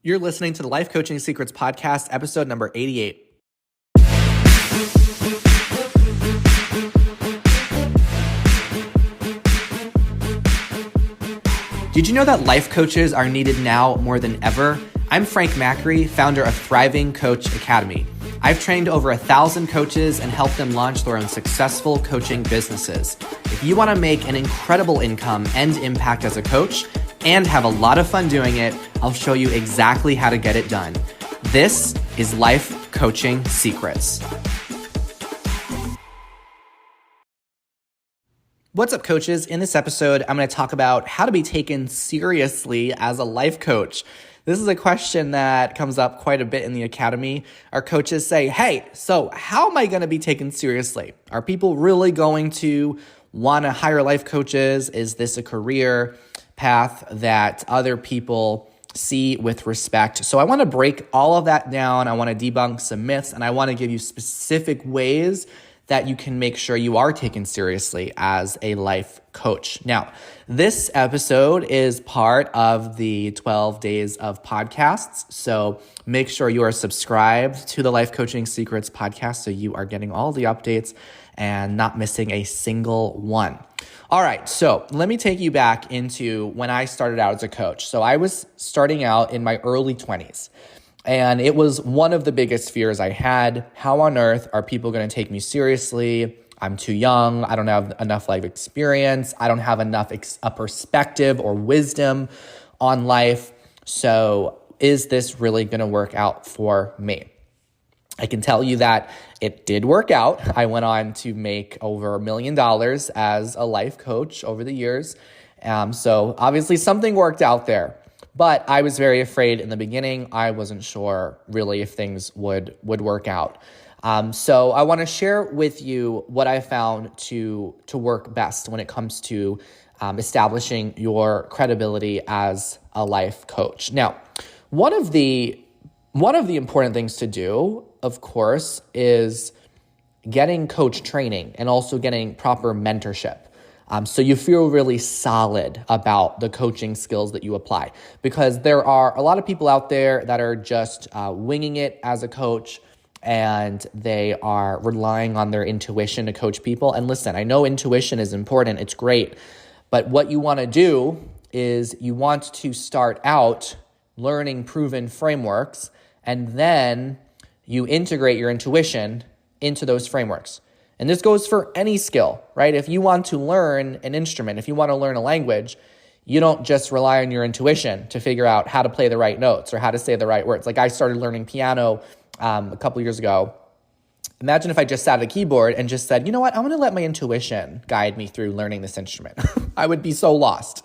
You're listening to the Life Coaching Secrets Podcast, episode number 88. Did you know that life coaches are needed now more than ever? I'm Frank Macri, founder of Thriving Coach Academy. I've trained over 1,000 coaches and helped them launch their own successful coaching businesses. If you want to make an incredible income and impact as a coach and have a lot of fun doing it, I'll show you exactly how to get it done. This is Life Coaching Secrets. What's up, coaches? In this episode, I'm going to talk about how to be taken seriously as a life coach. This is a question that comes up quite a bit in the academy. Our coaches say, hey, so how am I going to be taken seriously? Are people really going to want to hire life coaches? Is this a career path that other people see with respect? So I want to break all of that down. I want to debunk some myths, and I want to give you specific ways that you can make sure you are taken seriously as a life coach. Now, this episode is part of the 12 days of podcasts. So make sure you are subscribed to the Life Coaching Secrets podcast so you are getting all the updates and not missing a single one. All right, so let me take you back into when I started out as a coach. So I was starting out in my early 20s. And it was one of the biggest fears I had. How on earth are people going to take me seriously? I'm too young. I don't have enough life experience. I don't have enough a perspective or wisdom on life. So is this really going to work out for me? I can tell you that it did work out. I went on to make over $1 million as a life coach over the years. So obviously something worked out there. But I was very afraid in the beginning. I wasn't sure really if things would work out. So I want to share with you what I found to work best when it comes to establishing your credibility as a life coach. Now, one of the important things to do, of course, is getting coach training and also getting proper mentorship. So you feel really solid about the coaching skills that you apply, because there are a lot of people out there that are just winging it as a coach, and they are relying on their intuition to coach people. And listen, I know intuition is important. It's great. But what you want to do is you want to start out learning proven frameworks, and then you integrate your intuition into those frameworks. And this goes for any skill, right? If you want to learn an instrument, if you want to learn a language, you don't just rely on your intuition to figure out how to play the right notes or how to say the right words. Like I started learning piano a couple years ago. Imagine if I just sat at a keyboard and just said, you know what, I'm going to let my intuition guide me through learning this instrument. I would be so lost,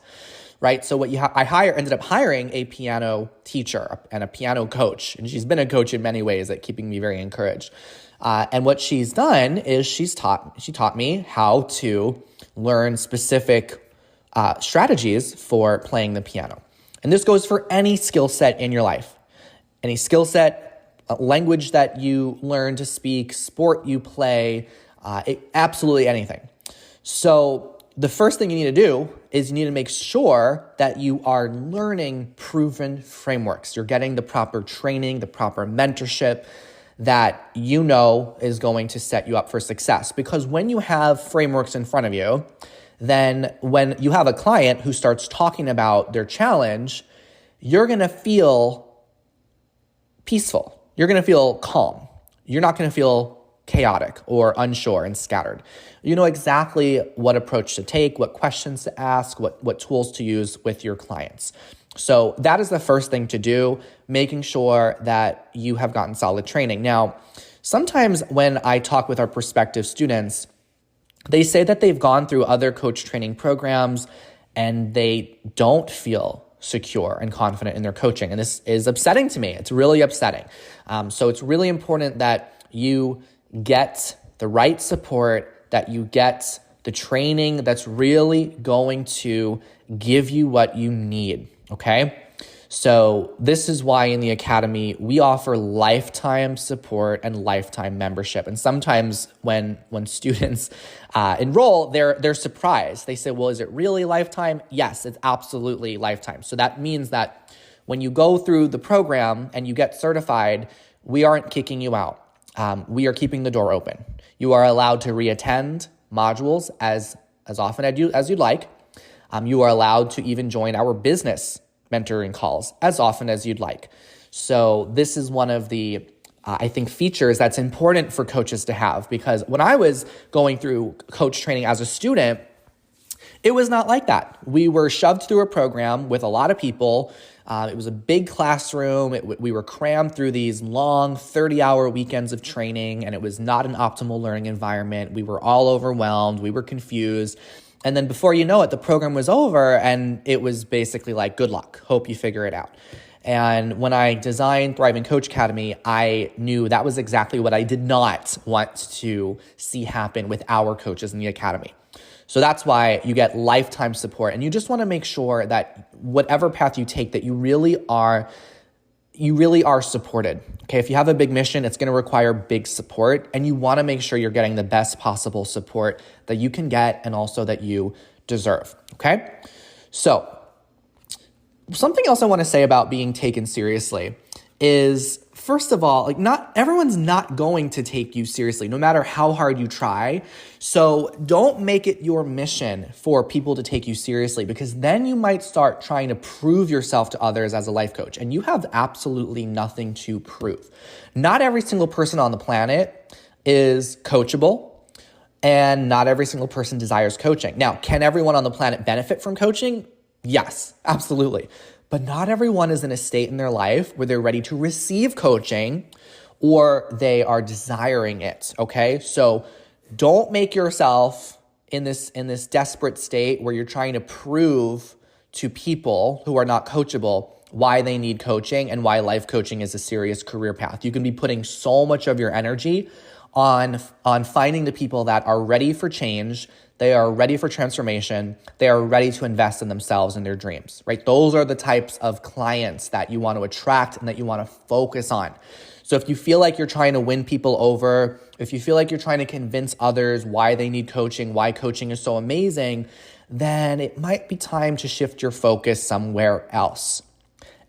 right? So what I ended up hiring a piano teacher and a piano coach, and she's been a coach in many ways at keeping me very encouraged. And what she's done is she taught me how to learn specific strategies for playing the piano. And this goes for any skill set in your life, any skill set, language that you learn to speak, sport you play, absolutely anything. So the first thing you need to do is you need to make sure that you are learning proven frameworks. You're getting the proper training, the proper mentorship that you know is going to set you up for success. Because when you have frameworks in front of you, then when you have a client who starts talking about their challenge, you're going to feel peaceful. You're going to feel calm. You're not going to feel chaotic or unsure and scattered. You know exactly what approach to take, what questions to ask, what tools to use with your clients. So that is the first thing to do, making sure that you have gotten solid training. Now, sometimes when I talk with our prospective students, they say that they've gone through other coach training programs and they don't feel secure and confident in their coaching. And this is upsetting to me. It's really upsetting. So it's really important that you get the right support, that you get the training that's really going to give you what you need. Okay, so this is why in the academy, we offer lifetime support and lifetime membership. And sometimes when students enroll, they're surprised. They say, well, is it really lifetime? Yes, it's absolutely lifetime. So that means that when you go through the program and you get certified, we aren't kicking you out. We are keeping the door open. You are allowed to reattend modules as often as you'd like. You are allowed to even join our business mentoring calls as often as you'd like. So this is one of the, I think, features that's important for coaches to have, because when I was going through coach training as a student, it was not like that. We were shoved through a program with a lot of people. It was a big classroom. We were crammed through these long 30-hour weekends of training, and it was not an optimal learning environment. We were all overwhelmed. We were confused. And then before you know it, the program was over, and it was basically like, good luck. Hope you figure it out. And when I designed Thriving Coach Academy, I knew that was exactly what I did not want to see happen with our coaches in the academy. So that's why you get lifetime support, and you just want to make sure that whatever path you take, that you really are supported. Okay, if you have a big mission, it's going to require big support, and you want to make sure you're getting the best possible support that you can get and also that you deserve. Okay, so something else I want to say about being taken seriously is, first of all, not everyone's not going to take you seriously, no matter how hard you try. So don't make it your mission for people to take you seriously, because then you might start trying to prove yourself to others as a life coach, and you have absolutely nothing to prove. Not every single person on the planet is coachable, and not every single person desires coaching. Now, can everyone on the planet benefit from coaching? Yes, absolutely. But not everyone is in a state in their life where they're ready to receive coaching or they are desiring it, okay? So don't make yourself in this desperate state where you're trying to prove to people who are not coachable why they need coaching and why life coaching is a serious career path. You can be putting so much of your energy on finding the people that are ready for change. They are ready for transformation. They are ready to invest in themselves and their dreams, right? Those are the types of clients that you want to attract and that you want to focus on. So if you feel like you're trying to win people over, if you feel like you're trying to convince others why they need coaching, why coaching is so amazing, then it might be time to shift your focus somewhere else.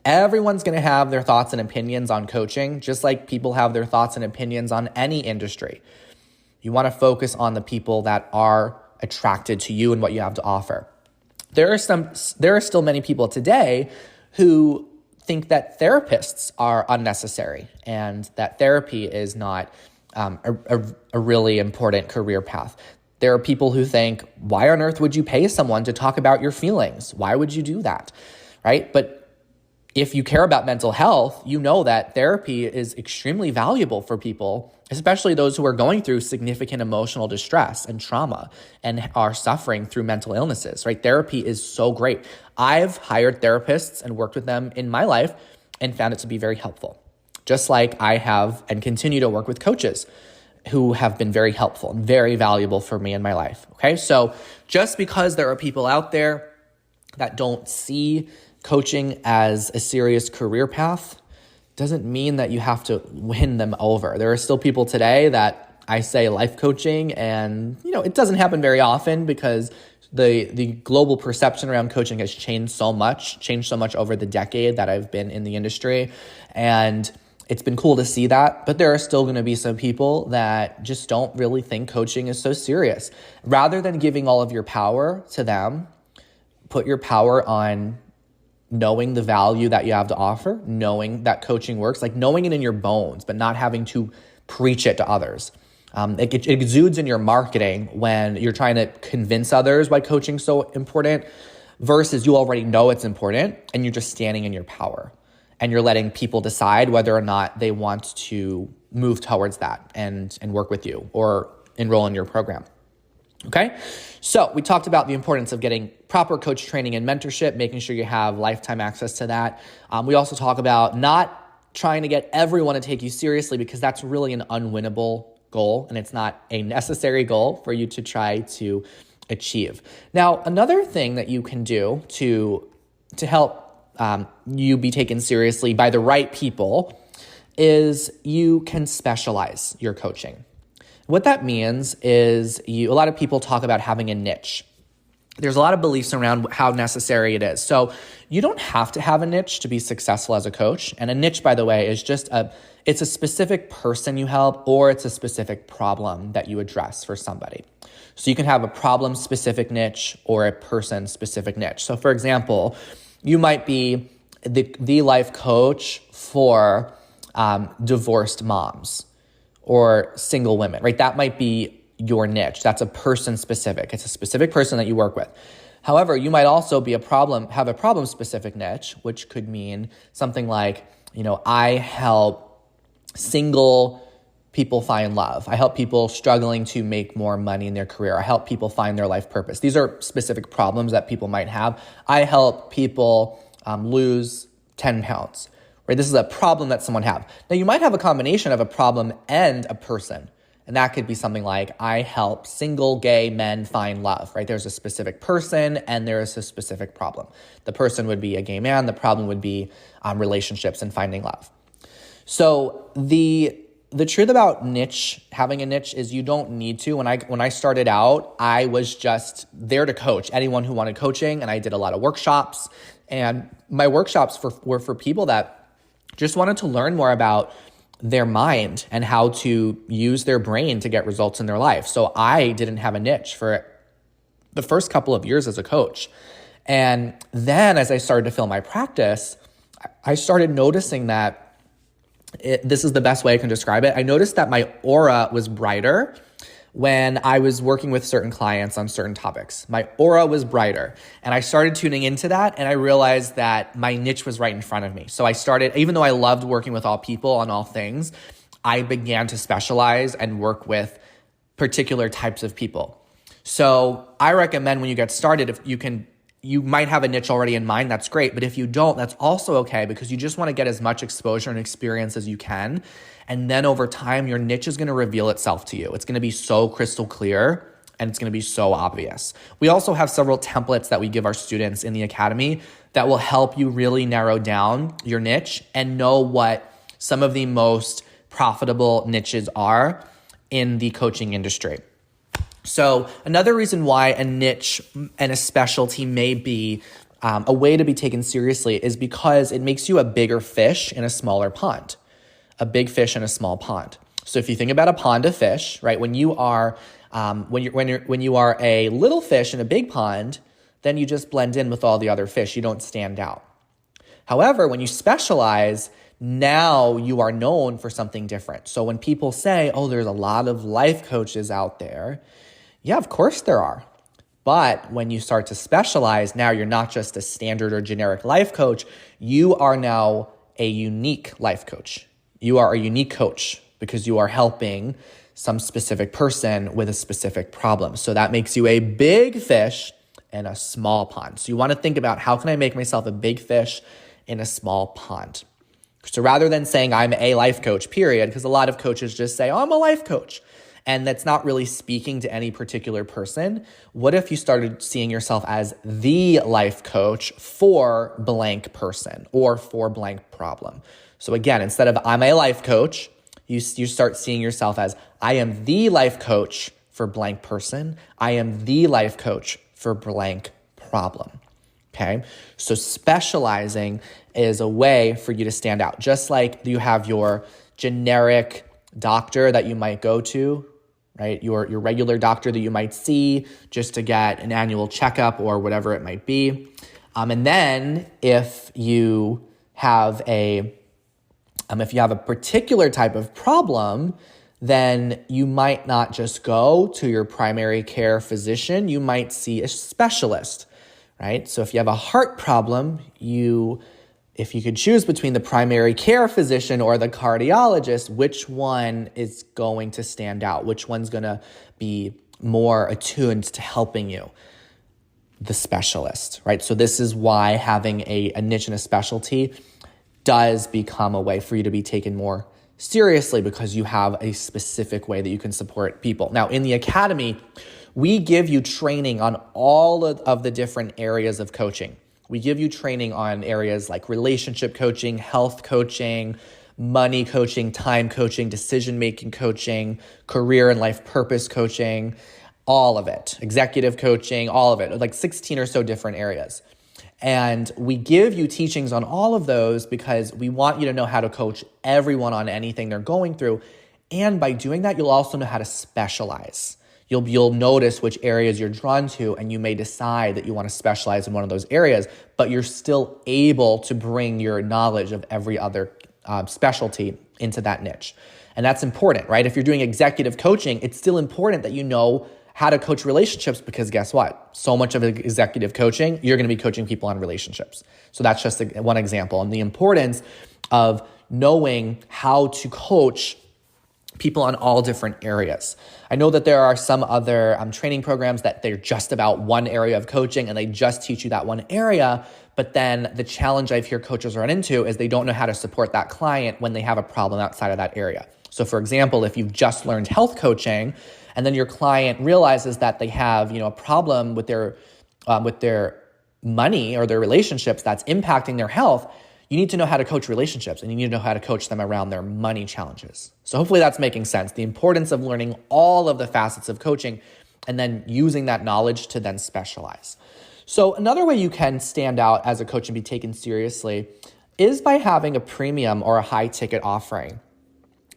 Everyone's going to have their thoughts and opinions on coaching, just like people have their thoughts and opinions on any industry. You want to focus on the people that are attracted to you and what you have to offer. There are still many people today who think that therapists are unnecessary and that therapy is not a really important career path. There are people who think, why on earth would you pay someone to talk about your feelings? Why would you do that, right? But if you care about mental health, you know that therapy is extremely valuable for people, especially those who are going through significant emotional distress and trauma and are suffering through mental illnesses, right? Therapy is so great. I've hired therapists and worked with them in my life and found it to be very helpful, just like I have and continue to work with coaches who have been very helpful and very valuable for me in my life, okay? So just because there are people out there that don't see coaching as a serious career path doesn't mean that you have to win them over. There are still people today that I say life coaching, and it doesn't happen very often because the global perception around coaching has changed so much over the decade that I've been in the industry, and it's been cool to see that. But there are still going to be some people that just don't really think coaching is so serious. Rather than giving all of your power to them, put your power on knowing the value that you have to offer, knowing that coaching works, like knowing it in your bones, but not having to preach it to others. It exudes in your marketing when you're trying to convince others why coaching's so important versus you already know it's important and you're just standing in your power and you're letting people decide whether or not they want to move towards that and work with you or enroll in your program. Okay, so we talked about the importance of getting proper coach training and mentorship, making sure you have lifetime access to that. We also talk about not trying to get everyone to take you seriously, because that's really an unwinnable goal and it's not a necessary goal for you to try to achieve. Now, another thing that you can do to help you be taken seriously by the right people is you can specialize your coaching. What that means is a lot of people talk about having a niche. there's a lot of beliefs around how necessary it is. So you don't have to have a niche to be successful as a coach. And a niche, by the way, is just it's a specific person you help, or it's a specific problem that you address for somebody. So you can have a problem-specific niche or a person-specific niche. So for example, you might be the life coach for divorced moms or single women, right? That might be your niche. That's a person specific. It's a specific person that you work with. However, you might also have a problem specific niche, which could mean something like, I help single people find love. I help people struggling to make more money in their career. I help people find their life purpose. These are specific problems that people might have. I help people lose 10 pounds, right? This is a problem that someone have. Now you might have a combination of a problem and a person. And that could be something like, I help single gay men find love, right? There's a specific person and there is a specific problem. The person would be a gay man. The problem would be relationships and finding love. So the truth about having a niche is you don't need to. When I started out, I was just there to coach anyone who wanted coaching. And I did a lot of workshops, and my workshops were for people that just wanted to learn more about their mind and how to use their brain to get results in their life. So I didn't have a niche for the first couple of years as a coach. And then as I started to fill my practice, I started noticing that this is the best way I can describe it. I noticed that my aura was brighter when I was working with certain clients on certain topics. My aura was brighter. And I started tuning into that, and I realized that my niche was right in front of me. So I started, even though I loved working with all people on all things, I began to specialize and work with particular types of people. So I recommend when you get started, if you might have a niche already in mind, that's great. But if you don't, that's also okay, because you just want to get as much exposure and experience as you can. And then over time, your niche is going to reveal itself to you. It's going to be so crystal clear and it's going to be so obvious. We also have several templates that we give our students in the academy that will help you really narrow down your niche and know what some of the most profitable niches are in the coaching industry. So another reason why a niche and a specialty may be a way to be taken seriously is because it makes you a bigger fish in a smaller pond. A big fish in a small pond. So if you think about a pond of fish, right? When you are a little fish in a big pond, then you just blend in with all the other fish. You don't stand out. However, when you specialize, now you are known for something different. So when people say, "Oh, there's a lot of life coaches out there," yeah, of course there are. But when you start to specialize, now you're not just a standard or generic life coach. You are now a unique life coach. You are a unique coach because you are helping some specific person with a specific problem. So that makes you a big fish in a small pond. So you want to think about, how can I make myself a big fish in a small pond? So rather than saying I'm a life coach, period, because a lot of coaches just say, "Oh, I'm a life coach," and that's not really speaking to any particular person. What if you started seeing yourself as the life coach for blank person or for blank problem? So again, instead of I'm a life coach, you start seeing yourself as I am the life coach for blank person. I am the life coach for blank problem. Okay? So specializing is a way for you to stand out. Just like you have your generic doctor that you might go to, right? Your regular doctor that you might see just to get an annual checkup or whatever it might be. And then if you have a particular type of problem, then you might not just go to your primary care physician. You might see a specialist, right? So if you have a heart problem, if you could choose between the primary care physician or the cardiologist, which one is going to stand out? Which one's going to be more attuned to helping you? The specialist, right? So this is why having a niche and a specialty does become a way for you to be taken more seriously, because you have a specific way that you can support people. Now, in the academy, we give you training on all of the different areas of coaching. We give you training on areas like relationship coaching, health coaching, money coaching, time coaching, decision-making coaching, career and life purpose coaching. all of it, executive coaching, all of it, like 16 or so different areas. And we give you teachings on all of those because we want you to know how to coach everyone on anything they're going through. And by doing that, you'll also know how to specialize. You'll notice which areas you're drawn to, and you may decide that you want to specialize in one of those areas, but you're still able to bring your knowledge of every other specialty into that niche. And that's important, right? If you're doing executive coaching, it's still important that you know how to coach relationships, because guess what? So much of executive coaching, you're going to be coaching people on relationships. So that's just one example. And the importance of knowing how to coach people on all different areas. I know that there are some other training programs that they're just about one area of coaching and they just teach you that one area. But then the challenge I've heard coaches run into is they don't know how to support that client when they have a problem outside of that area. So for example, if you've just learned health coaching and then your client realizes that they have, a problem with their money or their relationships that's impacting their health, you need to know how to coach relationships, and you need to know how to coach them around their money challenges. So hopefully that's making sense. The importance of learning all of the facets of coaching and then using that knowledge to then specialize. So another way you can stand out as a coach and be taken seriously is by having a premium or a high ticket offering.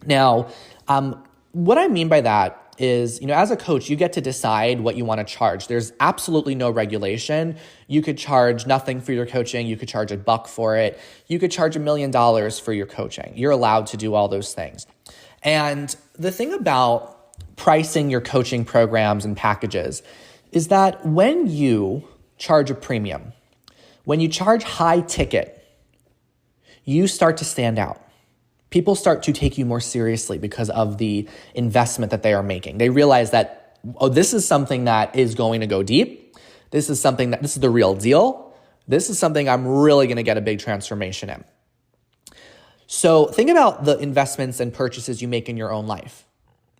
Now, what I mean by that is, as a coach, you get to decide what you want to charge. There's absolutely no regulation. You could charge nothing for your coaching. You could charge $1 for it. You could charge $1 million for your coaching. You're allowed to do all those things. And the thing about pricing your coaching programs and packages is that when you charge a premium, when you charge high ticket, you start to stand out. People start to take you more seriously because of the investment that they are making. They realize that, this is something that is going to go deep. This is the real deal. This is something I'm really going to get a big transformation in. So think about the investments and purchases you make in your own life,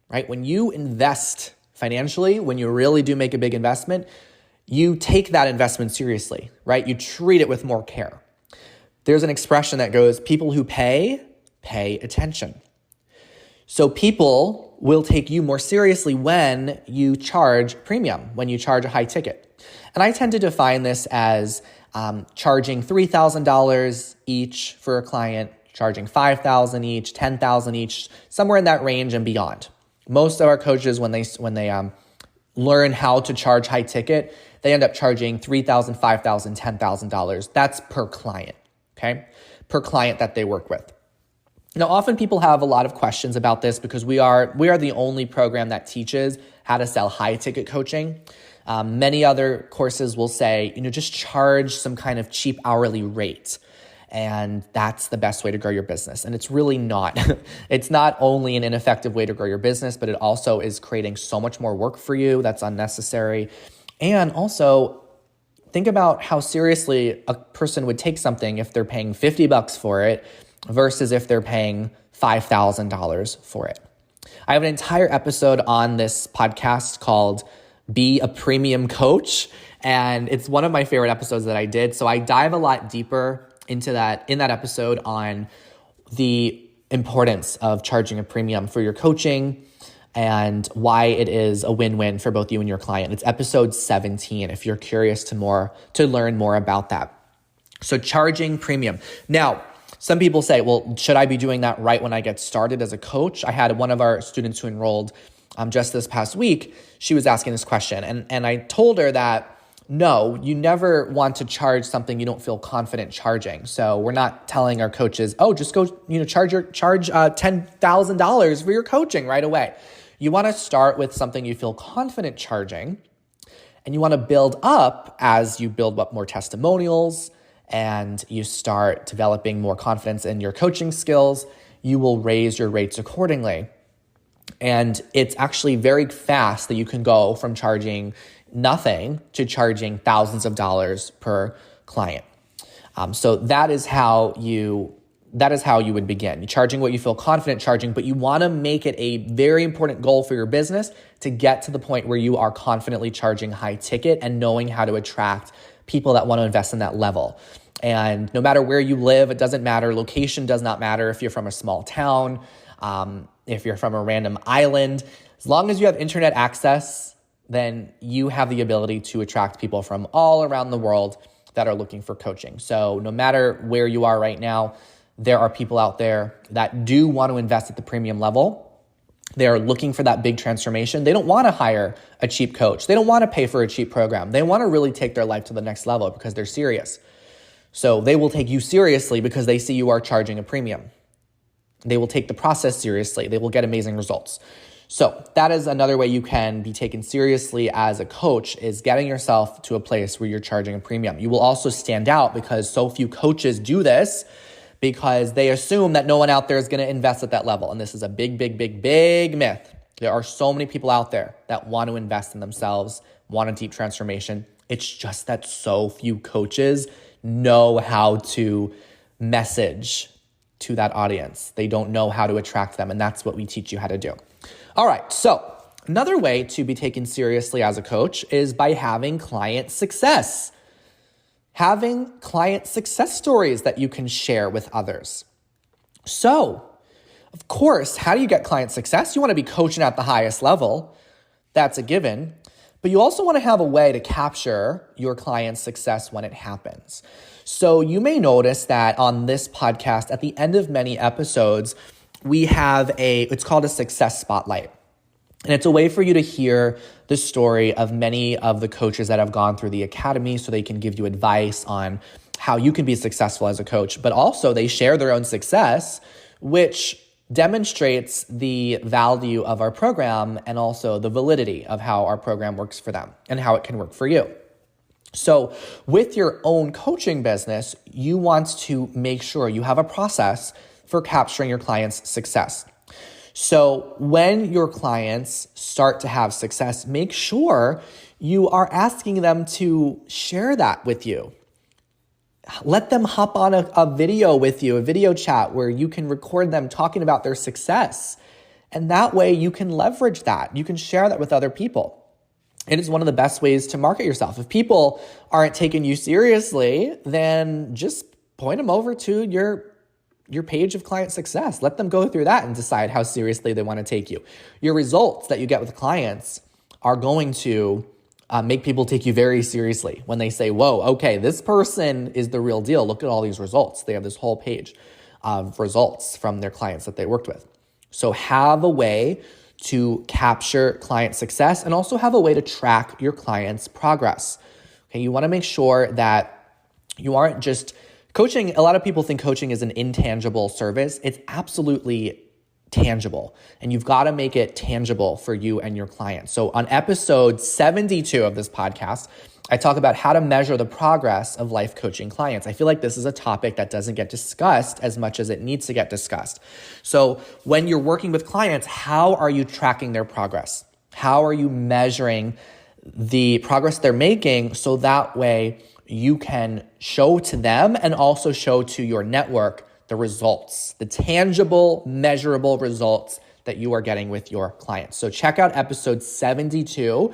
right? When you invest financially, when you really do make a big investment, you take that investment seriously, right? You treat it with more care. There's an expression that goes, people who pay attention. So people will take you more seriously when you charge premium, when you charge a high ticket. And I tend to define this as charging $3,000 each for a client, charging $5,000 each, $10,000 each, somewhere in that range and beyond. Most of our coaches, when they learn how to charge high ticket, they end up charging $3,000, $5,000, $10,000. That's per client, okay? Per client that they work with. Now, often people have a lot of questions about this because we are the only program that teaches how to sell high ticket coaching. Many other courses will say, just charge some kind of cheap hourly rate. And that's the best way to grow your business. And it's really not. It's not only an ineffective way to grow your business, but it also is creating so much more work for you that's unnecessary. And also, think about how seriously a person would take something if they're paying $50 for it versus if they're paying $5,000 for it. I have an entire episode on this podcast called Be a Premium Coach, and it's one of my favorite episodes that I did. So I dive a lot deeper into that in that episode on the importance of charging a premium for your coaching and why it is a win-win for both you and your client. It's episode 17 if you're curious to learn more about that. So charging premium. Now, some people say, well, should I be doing that right when I get started as a coach? I had one of our students who enrolled just this past week. She was asking this question, and I told her that no, you never want to charge something you don't feel confident charging. So we're not telling our coaches, oh, just go, charge $10,000 for your coaching right away. You want to start with something you feel confident charging, and you want to build up as you build up more testimonials and you start developing more confidence in your coaching skills. You will raise your rates accordingly. And it's actually very fast that you can go from charging nothing to charging thousands of dollars per client. So that is how you would begin. You're charging what you feel confident charging, but you want to make it a very important goal for your business to get to the point where you are confidently charging high ticket and knowing how to attract people that want to invest in that level. And no matter where you live, it doesn't matter. Location does not matter. If you're from a small town, if you're from a random island, as long as you have internet access then you have the ability to attract people from all around the world that are looking for coaching. So no matter where you are right now, there are people out there that do want to invest at the premium level. They're looking for that big transformation. They don't want to hire a cheap coach. They don't want to pay for a cheap program. They want to really take their life to the next level because they're serious. So they will take you seriously because they see you are charging a premium. They will take the process seriously. They will get amazing results. So that is another way you can be taken seriously as a coach, is getting yourself to a place where you're charging a premium. You will also stand out because so few coaches do this, because they assume that no one out there is going to invest at that level. And this is a big, big, big, big myth. There are so many people out there that want to invest in themselves, want a deep transformation. It's just that so few coaches know how to message to that audience. They don't know how to attract them. And that's what we teach you how to do. All right. So another way to be taken seriously as a coach is by having client success. Having client success stories that you can share with others. So, of course, how do you get client success? You want to be coaching at the highest level. That's a given. But you also want to have a way to capture your client's success when it happens. So you may notice that on this podcast, at the end of many episodes, we have it's called a success spotlight. And it's a way for you to hear the story of many of the coaches that have gone through the academy so they can give you advice on how you can be successful as a coach. But also they share their own success, which demonstrates the value of our program and also the validity of how our program works for them and how it can work for you. So with your own coaching business, you want to make sure you have a process for capturing your clients' success. So when your clients start to have success, make sure you are asking them to share that with you. Let them hop on a video with you, a video chat where you can record them talking about their success. And that way you can leverage that. You can share that with other people. It is one of the best ways to market yourself. If people aren't taking you seriously, then just point them over to your page of client success. Let them go through that and decide how seriously they want to take you. Your results that you get with clients are going to make people take you very seriously when they say, whoa, okay, this person is the real deal. Look at all these results. They have this whole page of results from their clients that they worked with. So have a way to capture client success and also have a way to track your client's progress. Okay, you want to make sure that you aren't just coaching. A lot of people think coaching is an intangible service. It's absolutely tangible, and you've got to make it tangible for you and your clients. So on episode 72 of this podcast, I talk about how to measure the progress of life coaching clients. I feel like this is a topic that doesn't get discussed as much as it needs to get discussed. So when you're working with clients, how are you tracking their progress? How are you measuring the progress they're making so that way you can show to them and also show to your network the results, the tangible, measurable results that you are getting with your clients. So check out episode 72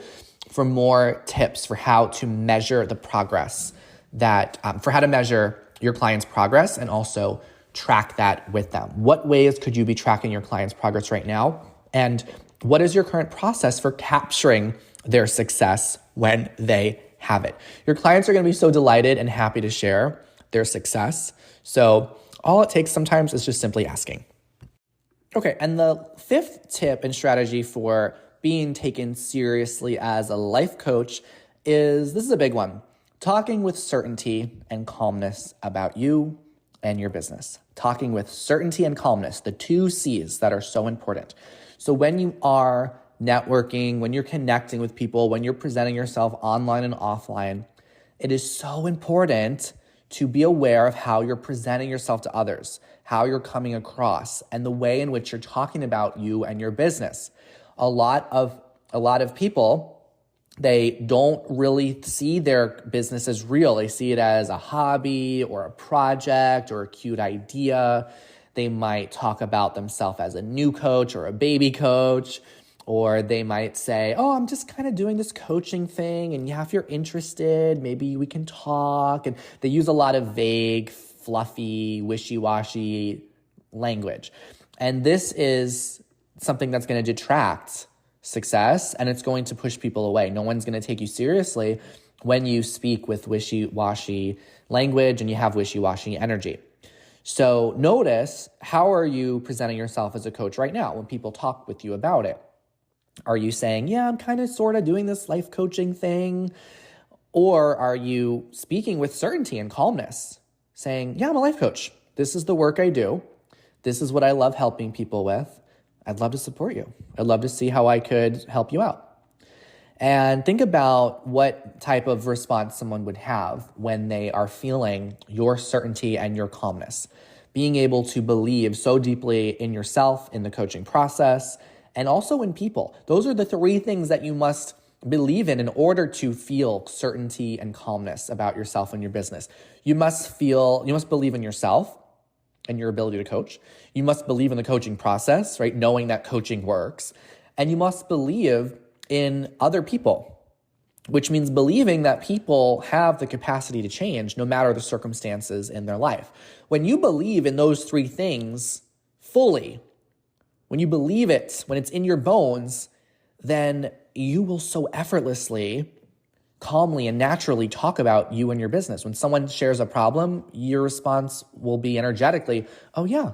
for more tips for how to measure the progress for how to measure your client's progress and also track that with them. What ways could you be tracking your client's progress right now? And what is your current process for capturing their success when they have it? Your clients are going to be so delighted and happy to share their success. So all it takes sometimes is just simply asking. Okay, and the fifth tip and strategy for being taken seriously as a life coach this is a big one. Talking with certainty and calmness about you and your business. Talking with certainty and calmness, the two C's that are so important. So when you are networking, when you're connecting with people, when you're presenting yourself online and offline, it is so important to be aware of how you're presenting yourself to others, how you're coming across, and the way in which you're talking about you and your business. A lot of people, they don't really see their business as real. They see it as a hobby or a project or a cute idea. They might talk about themselves as a new coach or a baby coach, or they might say, oh, I'm just kind of doing this coaching thing, and yeah, if you're interested, maybe we can talk. And they use a lot of vague, fluffy, wishy-washy language. And this is something that's going to detract success, and it's going to push people away. No one's going to take you seriously when you speak with wishy-washy language and you have wishy-washy energy. So notice, how are you presenting yourself as a coach right now when people talk with you about it? Are you saying, yeah, I'm kind of sort of doing this life coaching thing? Or are you speaking with certainty and calmness, saying, yeah, I'm a life coach. This is the work I do. This is what I love helping people with. I'd love to support you. I'd love to see how I could help you out. And think about what type of response someone would have when they are feeling your certainty and your calmness. Being able to believe so deeply in yourself, in the coaching process, and also in people. Those are the three things that you must believe in order to feel certainty and calmness about yourself and your business. You must believe in yourself and your ability to coach. You must believe in the coaching process, right? Knowing that coaching works. And you must believe in other people, which means believing that people have the capacity to change no matter the circumstances in their life. When you believe in those three things fully, when you believe it, when it's in your bones, then you will so effortlessly, calmly, and naturally talk about you and your business. When someone shares a problem, your response will be energetically, oh yeah,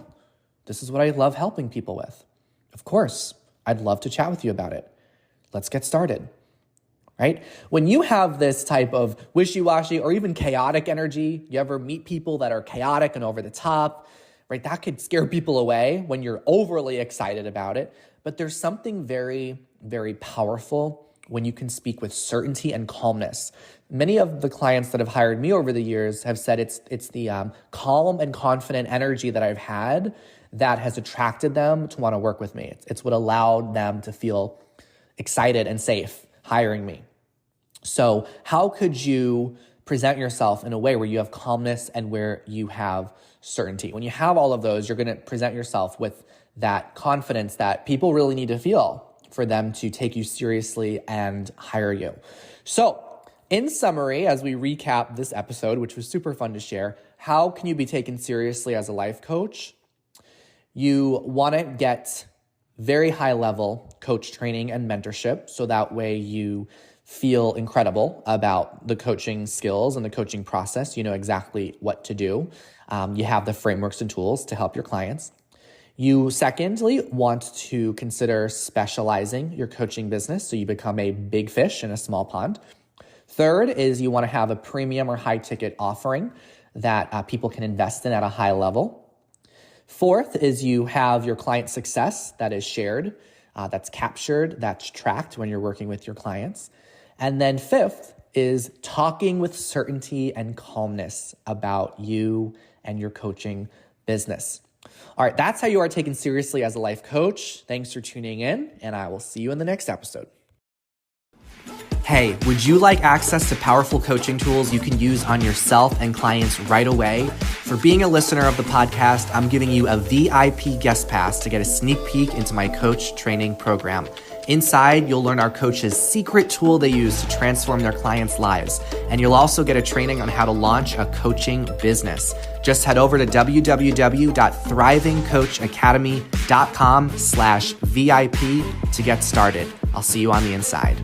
this is what I love helping people with. Of course, I'd love to chat with you about it. Let's get started, right? When you have this type of wishy-washy or even chaotic energy, you ever meet people that are chaotic and over the top, right? That could scare people away when you're overly excited about it. But there's something very, very powerful when you can speak with certainty and calmness. Many of the clients that have hired me over the years have said it's the calm and confident energy that I've had that has attracted them to want to work with me. It's what allowed them to feel excited and safe hiring me. So how could you present yourself in a way where you have calmness and where you have certainty? When you have all of those, you're going to present yourself with that confidence that people really need to feel for them to take you seriously and hire you. So in summary, as we recap this episode, which was super fun to share, how can you be taken seriously as a life coach? You want to get very high level coach training and mentorship. So that way you feel incredible about the coaching skills and the coaching process. You know exactly what to do. You have the frameworks and tools to help your clients. You secondly want to consider specializing your coaching business so you become a big fish in a small pond. Third is you want to have a premium or high ticket offering that people can invest in at a high level. Fourth is you have your client success that is shared, that's captured, that's tracked when you're working with your clients. And then fifth is talking with certainty and calmness about you and your coaching business. All right, that's how you are taken seriously as a life coach. Thanks for tuning in, and I will see you in the next episode. Hey, would you like access to powerful coaching tools you can use on yourself and clients right away? For being a listener of the podcast, I'm giving you a VIP guest pass to get a sneak peek into my coach training program. Inside, you'll learn our coaches' secret tool they use to transform their clients' lives. And you'll also get a training on how to launch a coaching business. Just head over to www.thrivingcoachacademy.com/VIP to get started. I'll see you on the inside.